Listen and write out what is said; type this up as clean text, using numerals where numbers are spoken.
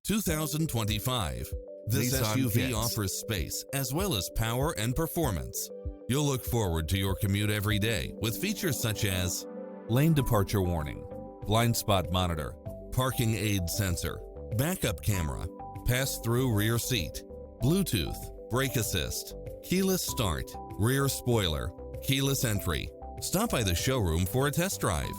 2025. This Nissan SUV Kicks. offers space as well as power and performance. You'll look forward to your commute every day with features such as lane departure warning, blind spot monitor, parking aid sensor, backup camera, pass-through rear seat, Bluetooth, brake assist, keyless start, rear spoiler, keyless entry. Stop by the showroom for a test drive.